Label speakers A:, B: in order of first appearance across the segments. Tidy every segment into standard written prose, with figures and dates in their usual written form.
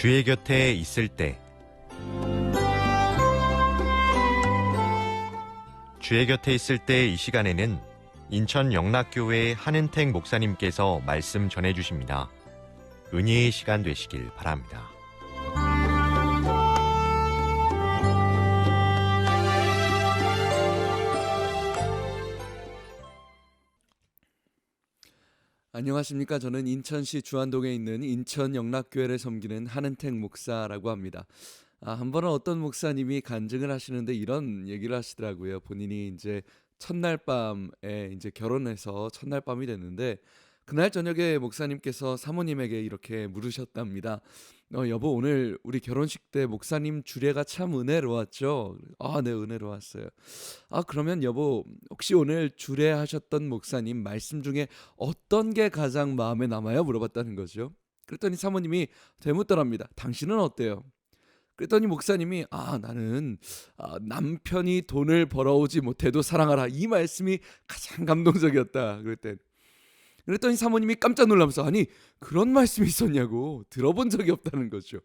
A: 주의 곁에 있을 때 주의 곁에 있을 때 이 시간에는 인천 영락교회 한은택 목사님께서 말씀 전해주십니다. 은혜의 시간 되시길 바랍니다.
B: 안녕하십니까. 저는 인천시 주안동에 있는 인천 영락교회를 섬기는 한은택 목사라고 합니다. 한 번은 어떤 목사님이 간증을 하시는데 이런 얘기를 하시더라고요. 본인이 이제 첫날 밤에 이제 결혼해서 첫날 밤이 됐는데 그날 저녁에 목사님께서 사모님에게 이렇게 물으셨답니다. 여보, 오늘 우리 결혼식 때 목사님 주례가 참 은혜로웠죠? 네, 은혜로웠어요. 그러면 여보, 혹시 오늘 주례하셨던 목사님 말씀 중에 어떤 게 가장 마음에 남아요? 물어봤다는 거죠. 그랬더니 사모님이 되묻더랍니다. 당신은 어때요? 그랬더니 목사님이 나는 남편이 돈을 벌어오지 못해도 사랑하라, 이 말씀이 가장 감동적이었다. 그랬더니 사모님이 깜짝 놀라면서 아니, 그런 말씀이 있었냐고, 들어본 적이 없다는 거죠.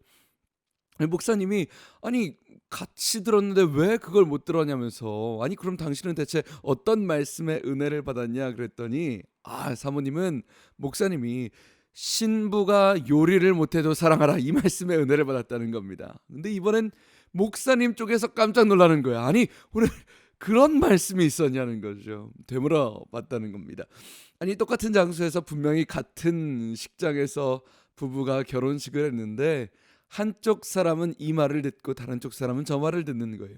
B: 목사님이 아니, 같이 들었는데 왜 그걸 못 들었냐면서, 아니 그럼 당신은 대체 어떤 말씀에 은혜를 받았냐 그랬더니 사모님은 목사님이 신부가 요리를 못해도 사랑하라, 이 말씀에 은혜를 받았다는 겁니다. 근데 이번엔 목사님 쪽에서 깜짝 놀라는 거야. 아니, 오늘 그런 말씀이 있었냐는 거죠. 되물어 봤다는 겁니다. 아니, 똑같은 장소에서 분명히 같은 식장에서 부부가 결혼식을 했는데 한쪽 사람은 이 말을 듣고 다른 쪽 사람은 저 말을 듣는 거예요.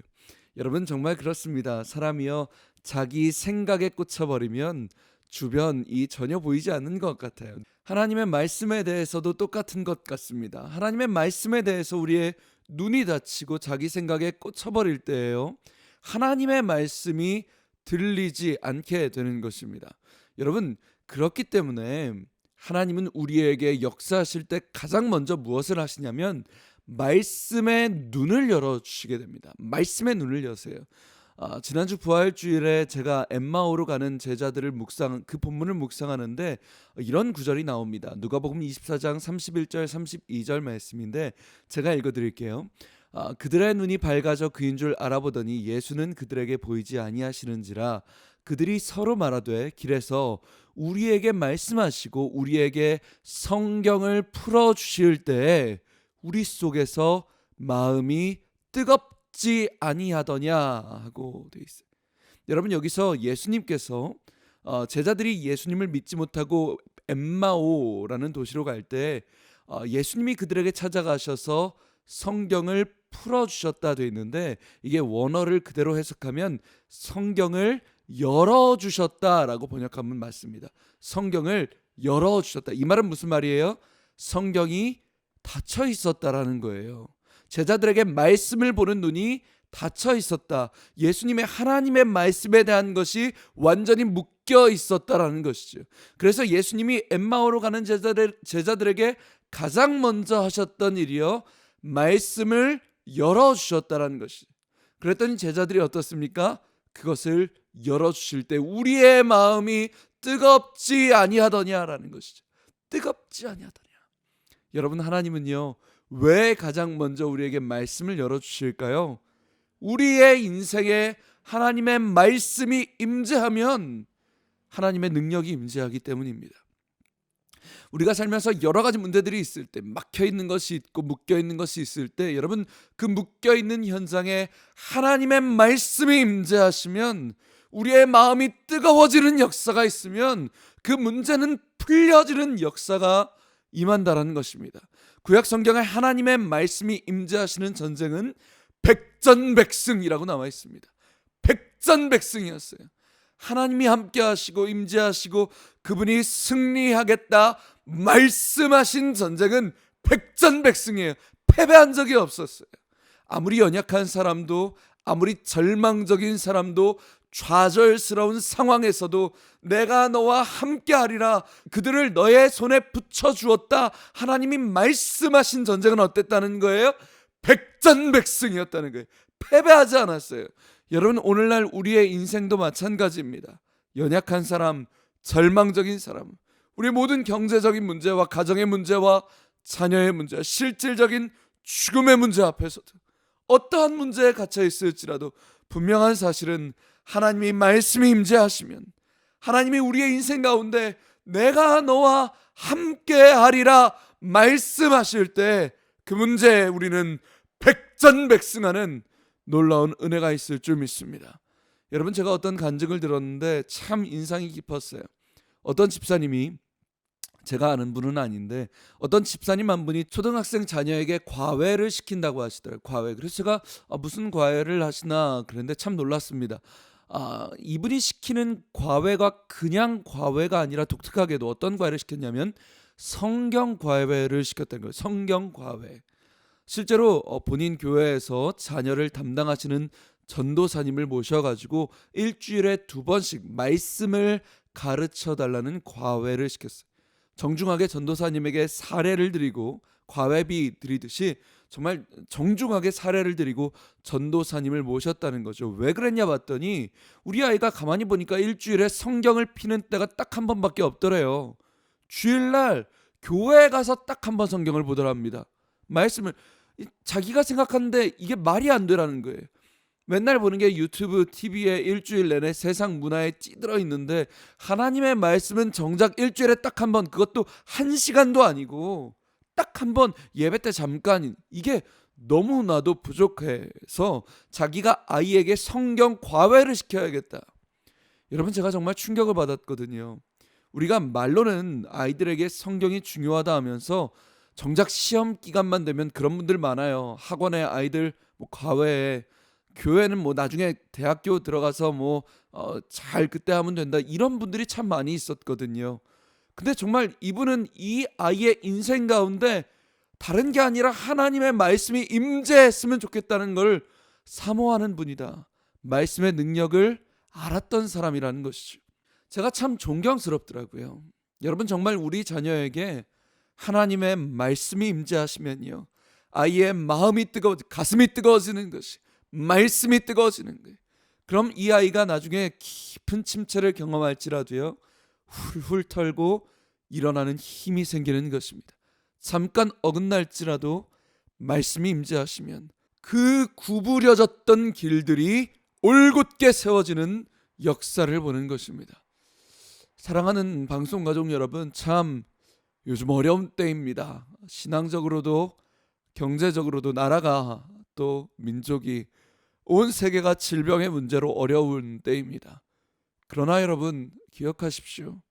B: 여러분, 정말 그렇습니다. 사람이요, 자기 생각에 꽂혀버리면 주변이 전혀 보이지 않는 것 같아요. 하나님의 말씀에 대해서도 똑같은 것 같습니다. 하나님의 말씀에 대해서 우리의 눈이 닫히고 자기 생각에 꽂혀버릴 때예요, 하나님의 말씀이 들리지 않게 되는 것입니다. 여러분, 그렇기 때문에 하나님은 우리에게 역사하실 때 가장 먼저 무엇을 하시냐면 말씀의 눈을 열어주시게 됩니다. 말씀의 눈을 여세요. 지난주 부활주일에 제가 엠마오로 가는 제자들을 그 본문을 묵상하는데 이런 구절이 나옵니다. 누가복음 24장 31절 32절 말씀인데 제가 읽어드릴게요. 그들의 눈이 밝아져 그인 줄 알아보더니 예수는 그들에게 보이지 아니하시는지라 그들이 서로 말하되 길에서 우리에게 말씀하시고 우리에게 성경을 풀어주실 때에 우리 속에서 마음이 뜨겁지 아니하더냐 하고 되어 있어요. 여러분, 여기서 예수님께서 제자들이 예수님을 믿지 못하고 엠마오라는 도시로 갈 때 예수님이 그들에게 찾아가셔서 성경을 풀어주셨다 되어 있는데, 이게 원어를 그대로 해석하면 성경을 열어주셨다라고 번역하면 맞습니다. 성경을 열어주셨다. 이 말은 무슨 말이에요? 성경이 닫혀 있었다라는 거예요. 제자들에게 말씀을 보는 눈이 닫혀 있었다. 예수님의 하나님의 말씀에 대한 것이 완전히 묶여 있었다라는 것이죠. 그래서 예수님이 엠마오로 가는 제자들에게 가장 먼저 하셨던 일이요, 말씀을 열어주셨다라는 것이죠. 그랬더니 제자들이 어떻습니까? 그것을 열어주실 때 우리의 마음이 뜨겁지 아니하더냐라는 것이죠. 뜨겁지 아니하더냐. 여러분, 하나님은요, 왜 가장 먼저 우리에게 말씀을 열어주실까요? 우리의 인생에 하나님의 말씀이 임재하면 하나님의 능력이 임재하기 때문입니다. 우리가 살면서 여러 가지 문제들이 있을 때, 막혀있는 것이 있고 묶여있는 것이 있을 때, 여러분, 그 묶여있는 현장에 하나님의 말씀이 임재하시면, 우리의 마음이 뜨거워지는 역사가 있으면 그 문제는 풀려지는 역사가 임한다라는 것입니다. 구약 성경에 하나님의 말씀이 임재하시는 전쟁은 백전백승이라고 나와 있습니다. 백전백승이었어요. 하나님이 함께 하시고 임재하시고 그분이 승리하겠다 말씀하신 전쟁은 백전백승이에요. 패배한 적이 없었어요. 아무리 연약한 사람도, 아무리 절망적인 사람도, 좌절스러운 상황에서도 내가 너와 함께하리라, 그들을 너의 손에 붙여주었다, 하나님이 말씀하신 전쟁은 어땠다는 거예요? 백전백승이었다는 거예요. 패배하지 않았어요. 여러분, 오늘날 우리의 인생도 마찬가지입니다. 연약한 사람, 절망적인 사람, 우리 모든 경제적인 문제와 가정의 문제와 자녀의 문제, 실질적인 죽음의 문제 앞에서도 어떠한 문제에 갇혀 있을지라도 분명한 사실은 하나님이 말씀이 임재하시면 하나님이 우리의 인생 가운데 내가 너와 함께하리라 말씀하실 때 그 문제에 우리는 백전백승하는 놀라운 은혜가 있을 줄 믿습니다. 여러분, 제가 어떤 간증을 들었는데 참 인상이 깊었어요. 어떤 집사님이, 제가 아는 분은 아닌데 어떤 집사님 한 분이 초등학생 자녀에게 과외를 시킨다고 하시더라고요. 과외. 그래서 제가 무슨 과외를 하시나 그랬는데 참 놀랐습니다. 이분이 시키는 과외가 그냥 과외가 아니라 독특하게도 어떤 과외를 시켰냐면 성경 과외를 시켰다는 거예요. 성경 과외. 실제로 본인 교회에서 자녀를 담당하시는 전도사님을 모셔가지고 일주일에 2번씩 말씀을 가르쳐 달라는 과외를 시켰어요. 정중하게 전도사님에게 사례를 드리고 과외비 드리듯이 정말 정중하게 사례를 드리고 전도사님을 모셨다는 거죠. 왜 그랬냐 봤더니 우리 아이가 가만히 보니까 일주일에 성경을 피는 때가 딱 한 번밖에 없더래요. 주일날 교회에 가서 딱 한 번 성경을 보더랍니다. 말씀을 자기가 생각하는데 이게 말이 안 되라는 거예요. 맨날 보는 게 유튜브, TV에 일주일 내내 세상 문화에 찌들어 있는데 하나님의 말씀은 정작 일주일에 딱 한 번, 그것도 1시간도 아니고 딱 한 번 예배 때 잠깐, 이게 너무나도 부족해서 자기가 아이에게 성경 과외를 시켜야겠다. 여러분, 제가 정말 충격을 받았거든요. 우리가 말로는 아이들에게 성경이 중요하다 하면서 정작 시험 기간만 되면 그런 분들 많아요. 학원에 아이들 과외에, 교회는 나중에 대학교 들어가서 잘 그때 하면 된다, 이런 분들이 참 많이 있었거든요. 근데 정말 이분은 이 아이의 인생 가운데 다른 게 아니라 하나님의 말씀이 임재했으면 좋겠다는 걸 사모하는 분이다. 말씀의 능력을 알았던 사람이라는 것이죠. 제가 참 존경스럽더라고요. 여러분, 정말 우리 자녀에게 하나님의 말씀이 임재하시면요, 아이의 마음이 가슴이 뜨거워지는 것이, 말씀이 뜨거워지는 거예요. 그럼 이 아이가 나중에 깊은 침체를 경험할지라도요, 훌훌 털고 일어나는 힘이 생기는 것입니다. 잠깐 어긋날지라도 말씀이 임재하시면 그 구부려졌던 길들이 올곧게 세워지는 역사를 보는 것입니다. 사랑하는 방송가족 여러분, 참 요즘 어려운 때입니다. 신앙적으로도 경제적으로도 나라가, 또 민족이, 온 세계가 질병의 문제로 어려운 때입니다. 그러나 여러분, 기억하십시오.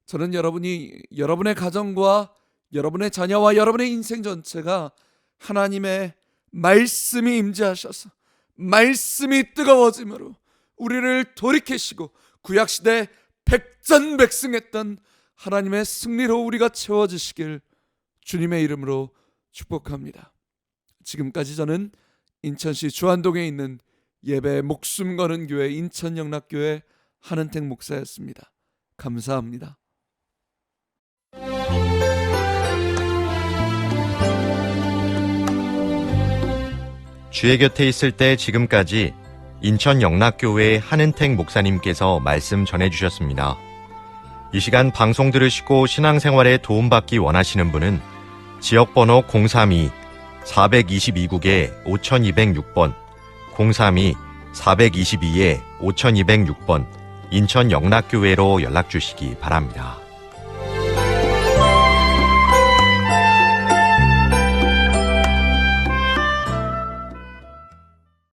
B: 저는 여러분의 가정과 여러분의 자녀와 여러분의 인생 전체가 하나님의 말씀이 임재하셔서 말씀이 뜨거워짐으로 우리를 돌이키시고 구약시대 백전백승했던 하나님의 승리로 우리가 채워지시길 주님의 이름으로 축복합니다. 지금까지 저는 인천시 주안동에 있는 예배에 목숨 거는 교회 인천영락교회 한은택 목사였습니다. 감사합니다.
A: 주의 곁에 있을 때 지금까지 인천영락교회 한은택 목사님께서 말씀 전해주셨습니다. 이 시간 방송 들으시고 신앙생활에 도움받기 원하시는 분은 지역번호 032-422국에 5206번, 032-422-5206번 인천영락교회로 연락주시기 바랍니다.